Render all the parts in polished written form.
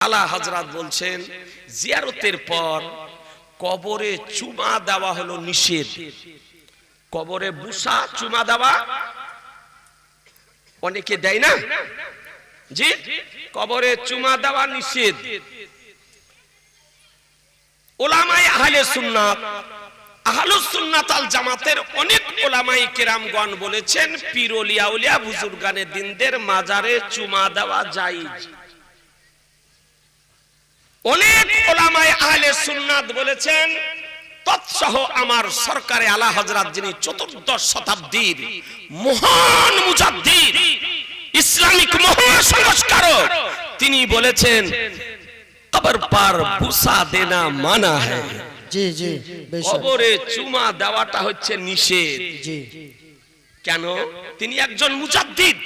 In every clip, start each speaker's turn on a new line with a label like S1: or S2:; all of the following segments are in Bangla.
S1: আলা হযরত বলছেন জিয়ারতের পর কবরে চুমা দেওয়া হলো নিষেধ। কবরে বুসা চুমা দেওয়া অনেকে দেয় না, জি, কবরে চুমা দেওয়া নিষেধ। উলামায়ে আহলে সুন্নাত, আহলুস সুন্নাত আল জামাতের অনেক উলামায়ে কেরামগণ বলেছেন পীর ওলিয়া উলিয়া বুজুর্গানে দিনদের মাজারে চুমা দেওয়া জায়েজ। অনেক উলামায়ে আহলে সুন্নাত বলেছেন তৎসহ আমার সরকারে আলা হযরত যিনি চতুর্দশ শতাব্দীর মহান মুজাদ্দিদ, ইসলামিক মহাসংস্কারক, তিনি বলেছেন কবর পার বুসা দেনা মানা है।
S2: জি জি,
S1: কবরে চুমা দেওয়াটা হচ্ছে নিষেধ।
S2: জি,
S1: কেন? তিনি একজন মুজাদ্দিদ,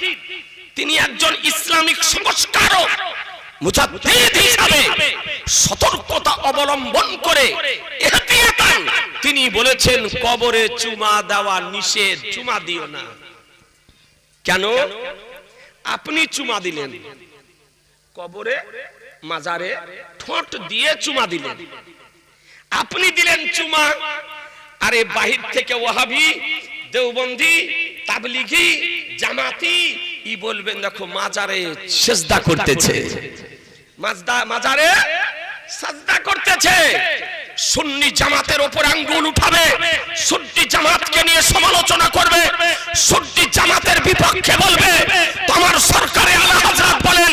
S1: তিনি একজন ইসলামিক সংস্কারক। মুজাদ্দিদ হিসাবে সতর্কতা অবলম্বন করে ইহতিয়াতান তিনি বলেছেন কবরে চুমা দেওয়া নিষেধ, চুমা দিও না। কেন? আপনি চুমা দিলেন কবরে, মাজারে ঠোঁট দিয়ে চুমা দিলেন, আপনি দিলেন চুমা, আরে বাহির থেকে ওয়াহাবি, দেওবন্দি, তাবলিগি, জামাতি ই বলবেন দেখো মাজারে সিজদা করতেছে, মাজারে সাজদা করতেছে। সুন্নি জামাতের উপর আঙ্গুল উঠাবে, সুন্নি জামাতকে নিয়ে সমালোচনা করবে, সুন্নি জামাতের বিপক্ষে বলবে। তোমার সরকারে আলা হযরত বলেন